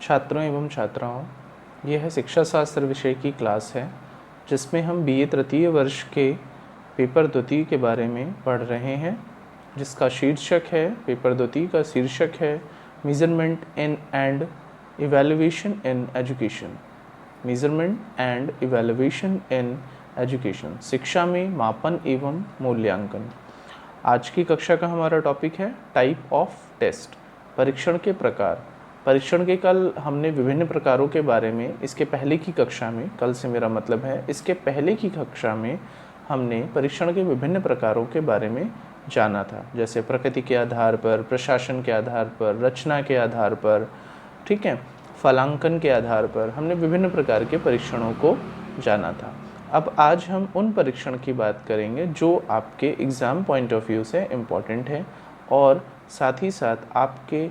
छात्रों एवं छात्राओं, यह शिक्षा शास्त्र विषय की क्लास है जिसमें हम बीए तृतीय वर्ष के पेपर द्वितीय के बारे में पढ़ रहे हैं, जिसका शीर्षक है, पेपर द्वितीय का शीर्षक है measurement in and evaluation in education. Measurement and evaluation in education, शिक्षा में मापन एवं मूल्यांकन। आज की कक्षा का हमारा टॉपिक है टाइप ऑफ टेस्ट, परीक्षण के प्रकार। परीक्षण के कल हमने विभिन्न प्रकारों के बारे में, इसके पहले की कक्षा में, कल से मेरा मतलब है इसके पहले की कक्षा में हमने परीक्षण के विभिन्न प्रकारों के बारे में जाना था, जैसे प्रकृति के आधार पर, प्रशासन के आधार पर, रचना के आधार पर, ठीक है, फलांकन के आधार पर हमने विभिन्न प्रकार के परीक्षणों को जाना था। अब आज हम उन परीक्षण की बात करेंगे जो आपके एग्ज़ाम पॉइंट ऑफ व्यू से इम्पॉर्टेंट है और साथ ही साथ आपके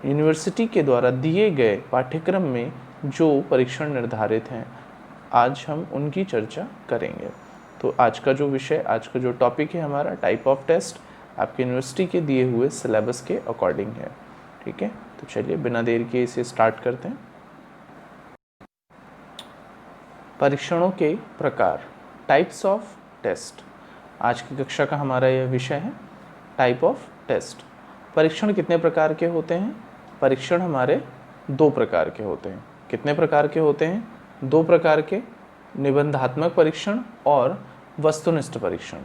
यूनिवर्सिटी के द्वारा दिए गए पाठ्यक्रम में जो परीक्षण निर्धारित हैं, आज हम उनकी चर्चा करेंगे। तो आज का जो विषय, आज का जो टॉपिक है हमारा टाइप ऑफ टेस्ट, आपकी यूनिवर्सिटी के दिए हुए सिलेबस के अकॉर्डिंग है। ठीक है, तो चलिए बिना देर के इसे स्टार्ट करते हैं। परीक्षणों के प्रकार, टाइप्स ऑफ टेस्ट। आज की कक्षा का हमारा यह विषय है टाइप ऑफ टेस्ट। परीक्षण कितने प्रकार के होते हैं? परीक्षण हमारे दो प्रकार के होते हैं। कितने प्रकार के होते हैं? दो प्रकार के, निबंधात्मक परीक्षण और वस्तुनिष्ठ परीक्षण।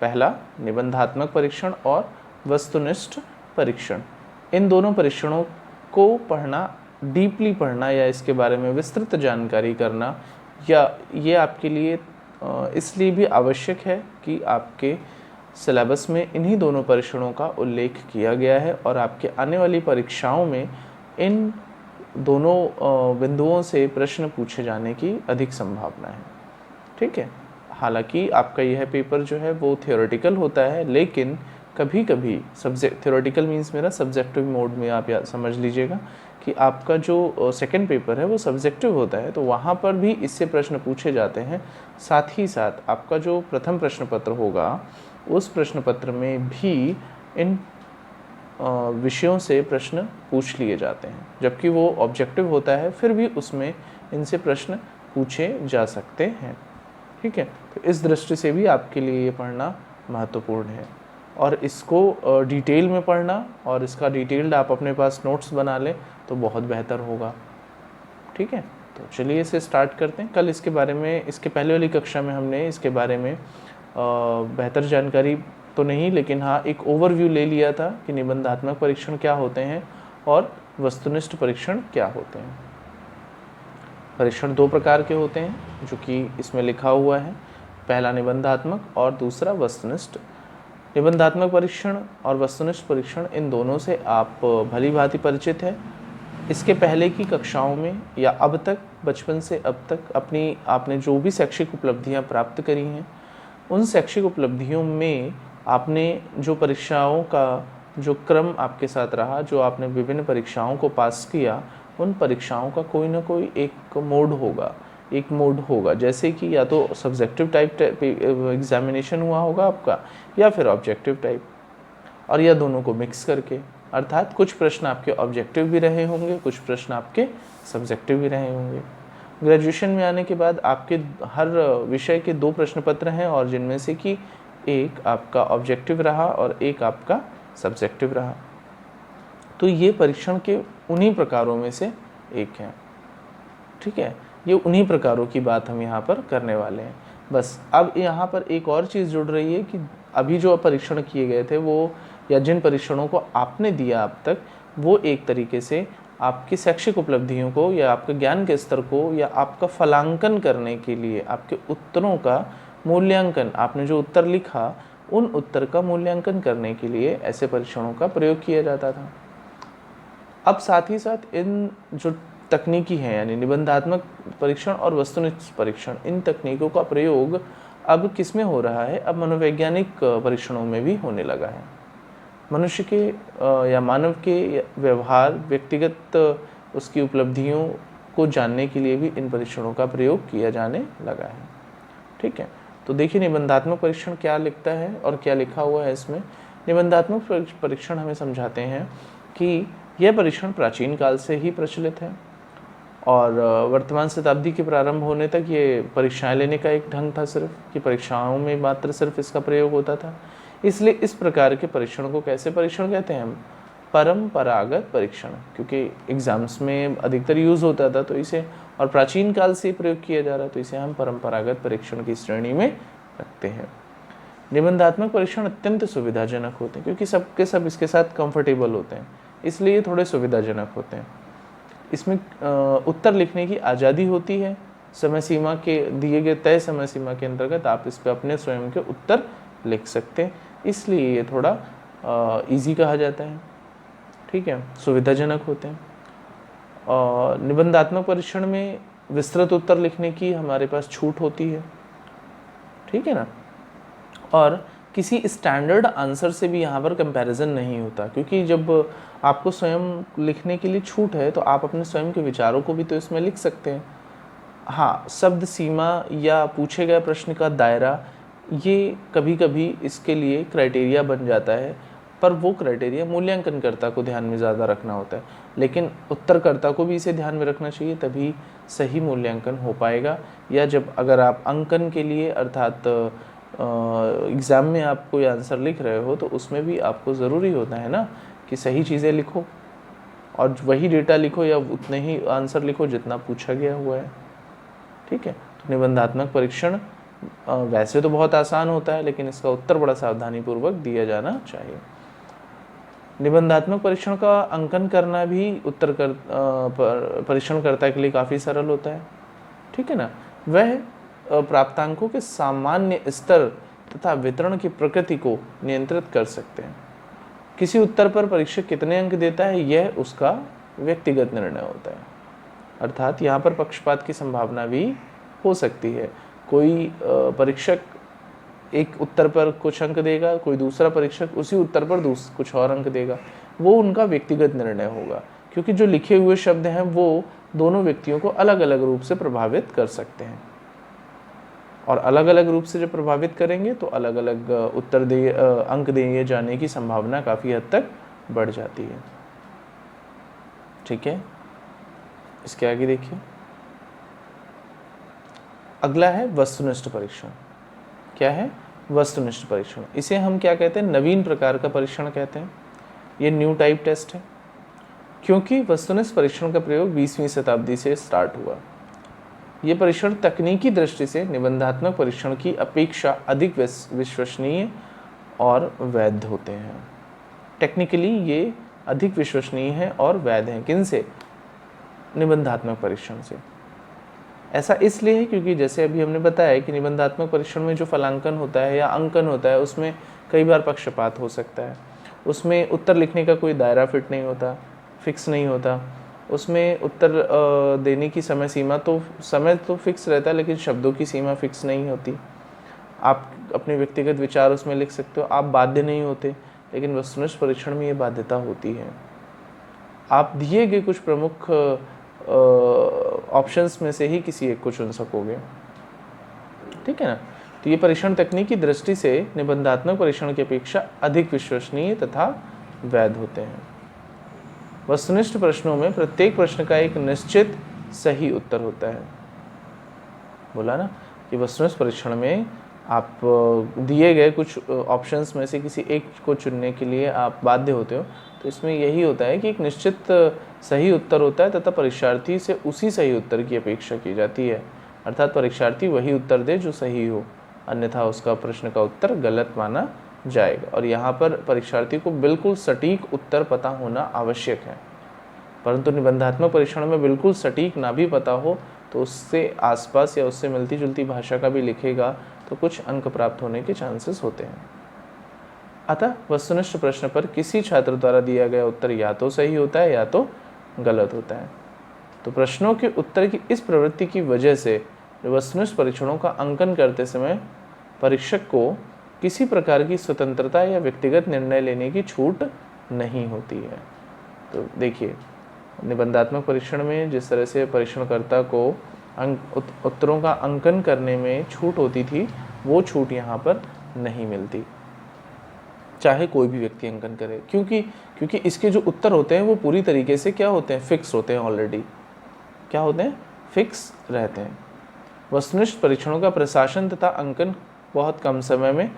पहला निबंधात्मक परीक्षण और वस्तुनिष्ठ परीक्षण। इन दोनों परीक्षणों को पढ़ना, डीपली पढ़ना या इसके बारे में विस्तृत जानकारी करना, या ये आपके लिए इसलिए भी आवश्यक है कि आपके सिलेबस में इन्हीं दोनों परीक्षणों का उल्लेख किया गया है और आपके आने वाली परीक्षाओं में इन दोनों बिंदुओं से प्रश्न पूछे जाने की अधिक संभावना है। ठीक है, हालांकि आपका यह पेपर जो है वो थियोरेटिकल होता है, लेकिन कभी कभी सब्जेक्ट, थियोरेटिकल मीन्स मेरा सब्जेक्टिव मोड में आप समझ लीजिएगा कि आपका जो सेकंड पेपर है वो सब्जेक्टिव होता है, तो वहाँ पर भी इससे प्रश्न पूछे जाते हैं। साथ ही साथ आपका जो प्रथम प्रश्न पत्र होगा उस प्रश्न पत्र में भी इन विषयों से प्रश्न पूछ लिए जाते हैं, जबकि वो ऑब्जेक्टिव होता है, फिर भी उसमें इनसे प्रश्न पूछे जा सकते हैं। ठीक है, तो इस दृष्टि से भी आपके लिए ये पढ़ना महत्वपूर्ण है और इसको डिटेल में पढ़ना और इसका डिटेल्ड आप अपने पास नोट्स बना लें तो बहुत बेहतर होगा। ठीक है, तो चलिए इसे स्टार्ट करते हैं। कल इसके बारे में, इसके पहले वाली कक्षा में हमने इसके बारे में बेहतर जानकारी तो नहीं, लेकिन हाँ एक ओवरव्यू ले लिया था कि निबंधात्मक परीक्षण क्या होते हैं और वस्तुनिष्ठ परीक्षण क्या होते हैं। परीक्षण दो प्रकार के होते हैं जो कि इसमें लिखा हुआ है, पहला निबंधात्मक और दूसरा वस्तुनिष्ठ। निबंधात्मक परीक्षण और वस्तुनिष्ठ परीक्षण, इन दोनों से आप भली भांति परिचित है। इसके पहले की कक्षाओं में या अब तक, बचपन से अब तक आपने जो भी शैक्षिक उपलब्धियां प्राप्त करी हैं, उन शैक्षिक उपलब्धियों में आपने जो परीक्षाओं का जो क्रम आपके साथ रहा, जो आपने विभिन्न परीक्षाओं को पास किया, उन परीक्षाओं का कोई ना कोई एक मोड होगा, जैसे कि या तो सब्जेक्टिव टाइप एग्जामिनेशन हुआ होगा आपका, या फिर ऑब्जेक्टिव टाइप, और या दोनों को मिक्स करके, अर्थात कुछ प्रश्न आपके ऑब्जेक्टिव भी रहे होंगे, कुछ प्रश्न आपके सब्जेक्टिव भी रहे होंगे। ग्रेजुएशन में आने के बाद आपके हर विषय के दो प्रश्न पत्र हैं और जिनमें से कि एक आपका ऑब्जेक्टिव रहा और एक आपका सब्जेक्टिव रहा। तो ये परीक्षण के उन्हीं प्रकारों में से एक है। ठीक है, ये उन्हीं प्रकारों की बात हम यहाँ पर करने वाले हैं। बस अब यहाँ पर एक और चीज़ जुड़ रही है कि अभी जो परीक्षण किए गए थे वो, या जिन परीक्षणों को आपने दिया अब तक, वो एक तरीके से आपकी शैक्षिक उपलब्धियों को या आपके ज्ञान के स्तर को या आपका फलांकन करने के लिए, आपके उत्तरों का मूल्यांकन, आपने जो उत्तर लिखा उन उत्तर का मूल्यांकन करने के लिए ऐसे परीक्षणों का प्रयोग किया जाता था। अब साथ ही साथ इन जो तकनीकी हैं, यानी निबंधात्मक परीक्षण और वस्तुनिष्ठ परीक्षण, इन तकनीकों का प्रयोग अब किस में हो रहा है? अब मनोवैज्ञानिक परीक्षणों में भी होने लगा है। मनुष्य के या मानव के व्यवहार, व्यक्तिगत उसकी उपलब्धियों को जानने के लिए भी इन परीक्षणों का प्रयोग किया जाने लगा है। ठीक है, तो देखिए निबंधात्मक परीक्षण क्या लिखता है और क्या लिखा हुआ है इसमें। निबंधात्मक परीक्षण हमें समझाते हैं कि यह परीक्षण प्राचीन काल से ही प्रचलित है और वर्तमान शताब्दी के प्रारंभ होने तक ये परीक्षाएं लेने का एक ढंग था सिर्फ, कि परीक्षाओं में मात्र सिर्फ इसका प्रयोग होता था। इसलिए इस प्रकार के परीक्षण को कैसे परीक्षण कहते हैं हम? परंपरागत परीक्षण, क्योंकि एग्जाम्स में अधिकतर यूज होता था तो इसे, और प्राचीन काल से प्रयोग किया जा रहा, तो इसे हम परंपरागत परीक्षण की श्रेणी में रखते हैं। निबंधात्मक परीक्षण अत्यंत सुविधाजनक होते हैं क्योंकि सबके सब इसके साथ कंफर्टेबल होते हैं, इसलिए थोड़े सुविधाजनक होते हैं। इसमें उत्तर लिखने की आज़ादी होती है, समय सीमा के दिए गए तय समय सीमा के अंतर्गत आप इस पर अपने स्वयं के उत्तर लिख सकते हैं, इसलिए ये थोड़ा इजी कहा जाता है। ठीक है, सुविधाजनक होते हैं। और निबंधात्मक परीक्षण में विस्तृत उत्तर लिखने की हमारे पास छूट होती है, ठीक है ना। और किसी स्टैंडर्ड आंसर से भी यहाँ पर कंपैरिजन नहीं होता, क्योंकि जब आपको स्वयं लिखने के लिए छूट है तो आप अपने स्वयं के विचारों को भी तो इसमें लिख सकते हैं। हाँ, शब्द सीमा या पूछे गए प्रश्न का दायरा, ये कभी कभी इसके लिए क्राइटेरिया बन जाता है, पर वो क्राइटेरिया मूल्यांकनकर्ता को ध्यान में ज़्यादा रखना होता है, लेकिन उत्तरकर्ता को भी इसे ध्यान में रखना चाहिए, तभी सही मूल्यांकन हो पाएगा। या जब अगर आप अंकन के लिए अर्थात एग्ज़ाम में आप कोई आंसर लिख रहे हो तो उसमें भी आपको ज़रूरी होता है ना कि सही चीज़ें लिखो और वही डेटा लिखो या उतने ही आंसर लिखो जितना पूछा गया हुआ है। ठीक है, तो निबंधात्मक परीक्षण वैसे तो बहुत आसान होता है, लेकिन इसका उत्तर बड़ा सावधानीपूर्वक दिया जाना चाहिए। निबंधात्मक परीक्षण का अंकन करना भी परीक्षणकर्ता के लिए काफ़ी सरल होता है, ठीक है ना। वह प्राप्तांकों के सामान्य स्तर तथा वितरण की प्रकृति को नियंत्रित कर सकते हैं। किसी उत्तर पर परीक्षक कितने अंक देता है यह उसका व्यक्तिगत निर्णय होता है, अर्थात यहाँ पर पक्षपात की संभावना भी हो सकती है। कोई परीक्षक एक उत्तर पर कुछ अंक देगा, कोई दूसरा परीक्षक उसी उत्तर पर कुछ और अंक देगा, वो उनका व्यक्तिगत निर्णय होगा, क्योंकि जो लिखे हुए शब्द हैं वो दोनों व्यक्तियों को अलग अलग रूप से प्रभावित कर सकते हैं, और अलग अलग रूप से जब प्रभावित करेंगे तो अलग अलग अंक दिए जाने की संभावना काफ़ी हद तक बढ़ जाती है। ठीक है, इसके आगे देखिए, अगला है वस्तुनिष्ठ परीक्षण। क्या है? वस्तुनिष्ठ परीक्षण। इसे हम क्या कहते हैं? नवीन प्रकार का परीक्षण कहते हैं। ये न्यू टाइप टेस्ट है, क्योंकि वस्तुनिष्ठ परीक्षण का प्रयोग 20वीं शताब्दी से स्टार्ट हुआ। ये परीक्षण तकनीकी दृष्टि से निबंधात्मक परीक्षण की अपेक्षा अधिक विश्वसनीय और वैध होते हैं। टेक्निकली ये अधिक विश्वसनीय है और वैध हैं। किनसे? निबंधात्मक परीक्षण से। ऐसा इसलिए है क्योंकि जैसे अभी हमने बताया कि निबंधात्मक परीक्षण में जो फलांकन होता है या अंकन होता है उसमें कई बार पक्षपात हो सकता है। उसमें उत्तर लिखने का कोई दायरा फिट नहीं होता, फिक्स नहीं होता। उसमें उत्तर देने की समय सीमा समय तो फिक्स रहता है, लेकिन शब्दों की सीमा फिक्स नहीं होती। आप अपने व्यक्तिगत विचार उसमें लिख सकते हो, आप बाध्य नहीं होते, लेकिन वस्तुनिष्ठ परीक्षण में ये बाध्यता होती है। आप दिए गए कुछ प्रमुख ऑप्शंस में से ही किसी एक को चुन सकोगे, ठीक है ना। तो ये परीक्षण तकनीकी दृष्टि से निबंधात्मक परीक्षण की अपेक्षा अधिक विश्वसनीय तथा वैध होते हैं। वस्तुनिष्ठ प्रश्नों में प्रत्येक प्रश्न का एक निश्चित सही उत्तर होता है। बोला ना कि वस्तुनिष्ठ परीक्षण में आप दिए गए कुछ ऑप्शंस में से किसी एक को चुनने के लिए आप बाध्य होते हो। तो इसमें यही होता है कि एक निश्चित सही उत्तर होता है तथा परीक्षार्थी से उसी सही उत्तर की अपेक्षा की जाती है, अर्थात परीक्षार्थी वही उत्तर दे जो सही हो, अन्यथा उसका प्रश्न का उत्तर गलत माना जाएगा। और यहाँ पर परीक्षार्थी को बिल्कुल सटीक उत्तर पता होना आवश्यक है, परंतु निबंधात्मक परीक्षण में बिल्कुल सटीक ना भी पता हो तो उससे आसपास या उससे मिलती जुलती भाषा का भी लिखेगा तो कुछ अंक प्राप्त होने के चांसेस होते हैं। अतः वस्तुनिष्ठ प्रश्न पर किसी छात्र द्वारा दिया गया उत्तर या तो सही होता है या तो गलत होता है। तो प्रश्नों के उत्तर की इस प्रवृत्ति की वजह से वस्तुनिष्ठ परीक्षणों का अंकन करते समय परीक्षक को किसी प्रकार की स्वतंत्रता या व्यक्तिगत निर्णय लेने की छूट नहीं होती है। तो देखिए, निबंधात्मक परीक्षण में जिस तरह से परीक्षणकर्ता को उत्तरों का अंकन करने में छूट होती थी, वो छूट यहाँ पर नहीं मिलती। चाहे कोई भी व्यक्ति अंकन करे, क्योंकि इसके जो उत्तर होते हैं वो पूरी तरीके से क्या होते हैं, फिक्स होते हैं, ऑलरेडी क्या होते हैं, फिक्स रहते हैं। वस्तुनिष्ठ परीक्षणों का प्रशासन तथा अंकन बहुत कम समय में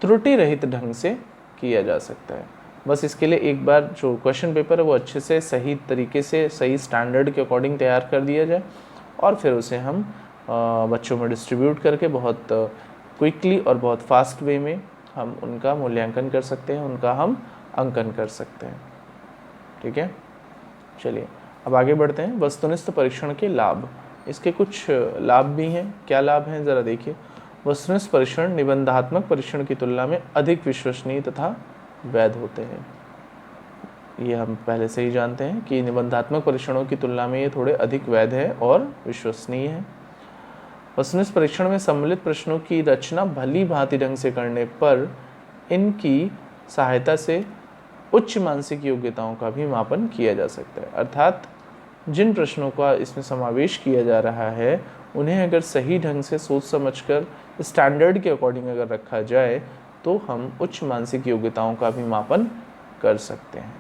त्रुटि रहित ढंग से किया जा सकता है। बस इसके लिए एक बार जो क्वेश्चन पेपर है वो अच्छे से सही तरीके से सही स्टैंडर्ड के अकॉर्डिंग तैयार कर दिया जाए और फिर उसे हम बच्चों में डिस्ट्रीब्यूट करके बहुत क्विकली और बहुत फास्ट वे में हम उनका मूल्यांकन कर सकते हैं, उनका हम अंकन कर सकते हैं। ठीक है, चलिए अब आगे बढ़ते हैं। वस्तुनिष्ठ परीक्षण के लाभ, इसके कुछ लाभ भी हैं। क्या लाभ हैं ज़रा देखिए। वस्तुनिष्ठ परीक्षण निबंधात्मक परीक्षण की तुलना में अधिक विश्वसनीय तथा वैध होते हैं। ये हम पहले से ही जानते हैं कि निबंधात्मक परीक्षणों की तुलना में ये थोड़े अधिक वैध है और विश्वसनीय है। वस्तुनिष्ठ परीक्षण में सम्मिलित प्रश्नों की रचना भली भांति ढंग से करने पर इनकी सहायता से उच्च मानसिक योग्यताओं का भी मापन किया जा सकता है। अर्थात जिन प्रश्नों का इसमें समावेश किया जा रहा है उन्हें अगर सही ढंग से सोच समझकर स्टैंडर्ड के अकॉर्डिंग अगर रखा जाए तो हम उच्च मानसिक योग्यताओं का भी मापन कर सकते हैं।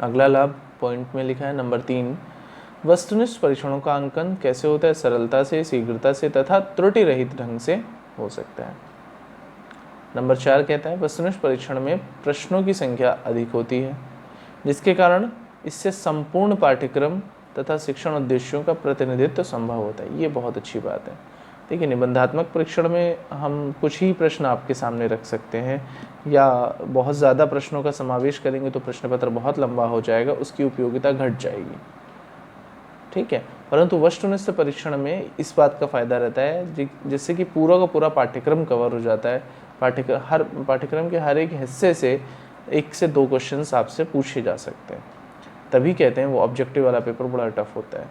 अगला लाभ पॉइंट में लिखा है नंबर 3, वस्तुनिष्ठ परीक्षणों का अंकन कैसे होता है, सरलता से, शीघ्रता से तथा त्रुटि रहित ढंग से हो सकता है। नंबर 4 कहता है वस्तुनिष्ठ परीक्षण में प्रश्नों की संख्या अधिक होती है जिसके कारण इससे संपूर्ण पाठ्यक्रम तथा शिक्षण उद्देश्यों का प्रतिनिधित्व संभव होता है। ये बहुत अच्छी बात है। देखिए, निबंधात्मक परीक्षण में हम कुछ ही प्रश्न आपके सामने रख सकते हैं या बहुत ज़्यादा प्रश्नों का समावेश करेंगे तो प्रश्न पत्र बहुत लंबा हो जाएगा, उसकी उपयोगिता घट जाएगी। ठीक है, परंतु वस्तुनिष्ठ परीक्षण में इस बात का फ़ायदा रहता है जिससे कि पूरा का पूरा पाठ्यक्रम कवर हो जाता है। पाठ्यक्रम के हर एक हिस्से से 1 से 2 क्वेश्चंस आपसे पूछे जा सकते हैं। तभी कहते हैं वो ऑब्जेक्टिव वाला पेपर बड़ा टफ होता है।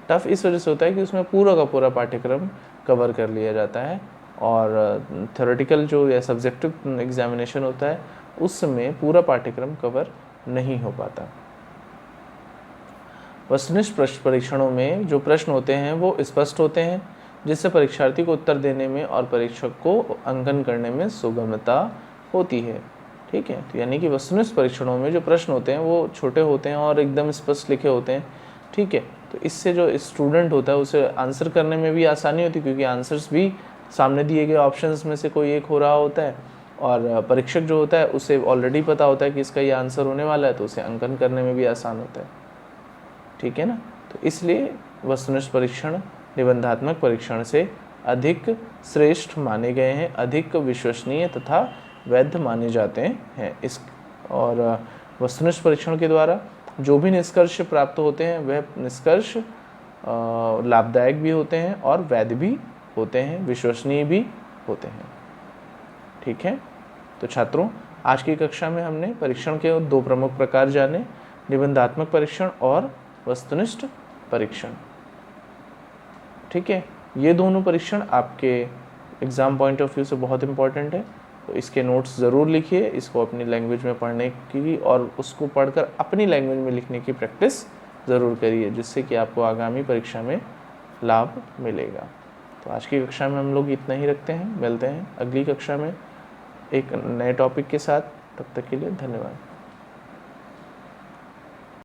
टफ इस वजह से होता है कि उसमें पूरा का पूरा पाठ्यक्रम कवर कर लिया जाता है और थ्योरेटिकल जो या सब्जेक्टिव एग्जामिनेशन होता है उसमें पूरा पाठ्यक्रम कवर नहीं हो पाता। वस्तुनिष्ठ परीक्षणों में जो प्रश्न होते हैं वो स्पष्ट होते हैं जिससे परीक्षार्थी को उत्तर देने में और परीक्षक को अंकन करने में सुगमता होती है। ठीक है, तो यानी कि वस्तुनिष्ठ परीक्षणों में जो प्रश्न होते हैं वो छोटे होते हैं और एकदम स्पष्ट लिखे होते हैं। ठीक है, तो इससे जो स्टूडेंट होता है उसे आंसर करने में भी आसानी होती है क्योंकि आंसर्स भी सामने दिए गए ऑप्शंस में से कोई एक हो रहा होता है और परीक्षक जो होता है उसे ऑलरेडी पता होता है कि इसका ये आंसर होने वाला है, तो उसे अंकन करने में भी आसान होता है। ठीक है ना, तो इसलिए वस्तुनिष्ठ परीक्षण निबंधात्मक परीक्षण से अधिक श्रेष्ठ माने गए हैं, अधिक विश्वसनीय तथा वैध माने जाते हैं। और वस्तुनिष्ठ परीक्षण के द्वारा जो भी निष्कर्ष प्राप्त होते हैं वह निष्कर्ष लाभदायक भी होते हैं और वैध भी होते हैं, विश्वसनीय भी होते हैं। ठीक है, तो छात्रों आज की कक्षा में हमने परीक्षण के 2 प्रमुख प्रकार जाने, निबंधात्मक परीक्षण और वस्तुनिष्ठ परीक्षण। ठीक है, ये दोनों परीक्षण आपके एग्ज़ाम पॉइंट ऑफ व्यू से बहुत इंपॉर्टेंट है, तो इसके नोट्स ज़रूर लिखिए, इसको अपनी लैंग्वेज में पढ़ने की और उसको पढ़कर अपनी लैंग्वेज में लिखने की प्रैक्टिस ज़रूर करिए जिससे कि आपको आगामी परीक्षा में लाभ मिलेगा। तो आज की कक्षा में हम लोग इतना ही रखते हैं, मिलते हैं अगली कक्षा में एक नए टॉपिक के साथ। तब तक के लिए धन्यवाद।